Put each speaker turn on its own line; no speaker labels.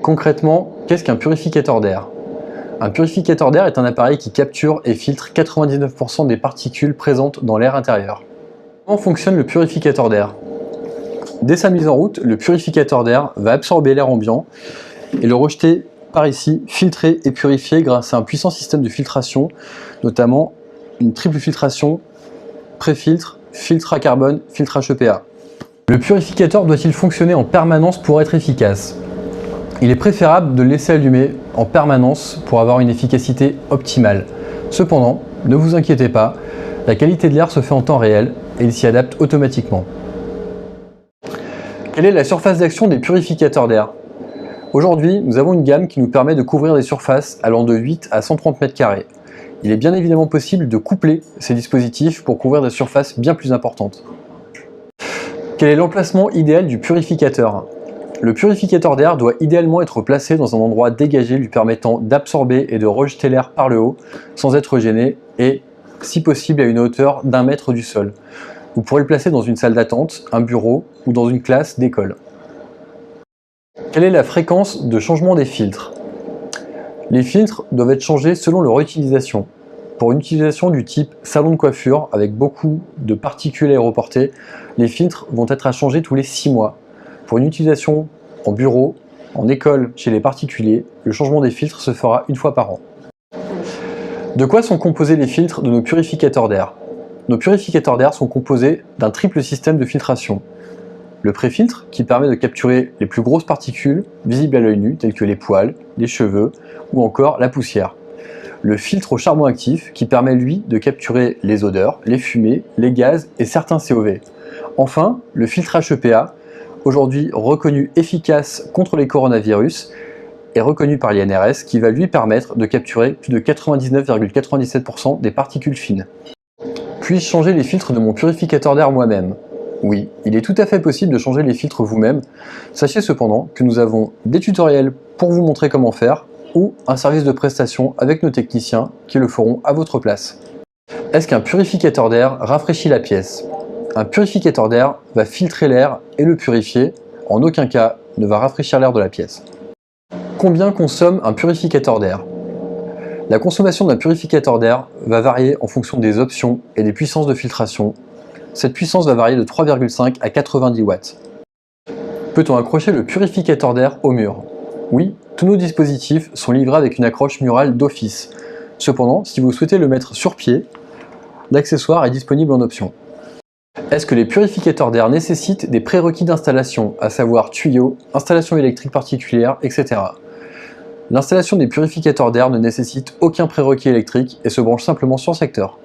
Concrètement, qu'est-ce qu'un purificateur d'air? Un purificateur d'air est un appareil qui capture et filtre 99% des particules présentes dans l'air intérieur. Comment fonctionne le purificateur d'air? Dès sa mise en route, le purificateur d'air va absorber l'air ambiant et le rejeter par ici, filtré et purifié grâce à un puissant système de filtration, notamment une triple filtration, pré-filtre, filtre à carbone, filtre HEPA. Le purificateur doit-il fonctionner en permanence pour être efficace? Il est préférable de le laisser allumer en permanence pour avoir une efficacité optimale. Cependant, ne vous inquiétez pas, la qualité de l'air se fait en temps réel et il s'y adapte automatiquement. Quelle est la surface d'action des purificateurs d'air? Aujourd'hui, nous avons une gamme qui nous permet de couvrir des surfaces allant de 8 à 130 m². Il est bien évidemment possible de coupler ces dispositifs pour couvrir des surfaces bien plus importantes. Quel est l'emplacement idéal du purificateur? Le purificateur d'air doit idéalement être placé dans un endroit dégagé lui permettant d'absorber et de rejeter l'air par le haut sans être gêné et, si possible, à une hauteur d'1 mètre du sol. Vous pourrez le placer dans une salle d'attente, un bureau ou dans une classe d'école. Quelle est la fréquence de changement des filtres? Les filtres doivent être changés selon leur utilisation. Pour une utilisation du type salon de coiffure avec beaucoup de particules aéroportées, les filtres vont être à changer tous les 6 mois. Pour une utilisation en bureau, en école, chez les particuliers, le changement des filtres se fera une fois par an. De quoi sont composés les filtres de nos purificateurs d'air? Nos purificateurs d'air sont composés d'un triple système de filtration. Le pré-filtre, qui permet de capturer les plus grosses particules visibles à l'œil nu, telles que les poils, les cheveux ou encore la poussière. Le filtre au charbon actif, qui permet lui de capturer les odeurs, les fumées, les gaz et certains COV. Enfin, le filtre HEPA, aujourd'hui reconnu efficace contre les coronavirus, est reconnu par l'INRS qui va lui permettre de capturer plus de 99,97% des particules fines. Puis-je changer les filtres de mon purificateur d'air moi-même? Oui, il est tout à fait possible de changer les filtres vous-même. Sachez cependant que nous avons des tutoriels pour vous montrer comment faire ou un service de prestation avec nos techniciens qui le feront à votre place. Est-ce qu'un purificateur d'air rafraîchit la pièce? Un purificateur d'air va filtrer l'air et le purifier, en aucun cas ne va rafraîchir l'air de la pièce. Combien consomme un purificateur d'air? La consommation d'un purificateur d'air va varier en fonction des options et des puissances de filtration. Cette puissance va varier de 3,5 à 90 watts. Peut-on accrocher le purificateur d'air au mur? Oui, tous nos dispositifs sont livrés avec une accroche murale d'office. Cependant, si vous souhaitez le mettre sur pied, l'accessoire est disponible en option. Est-ce que les purificateurs d'air nécessitent des prérequis d'installation, à savoir tuyaux, installation électrique particulière, etc. L'installation des purificateurs d'air ne nécessite aucun prérequis électrique et se branche simplement sur secteur.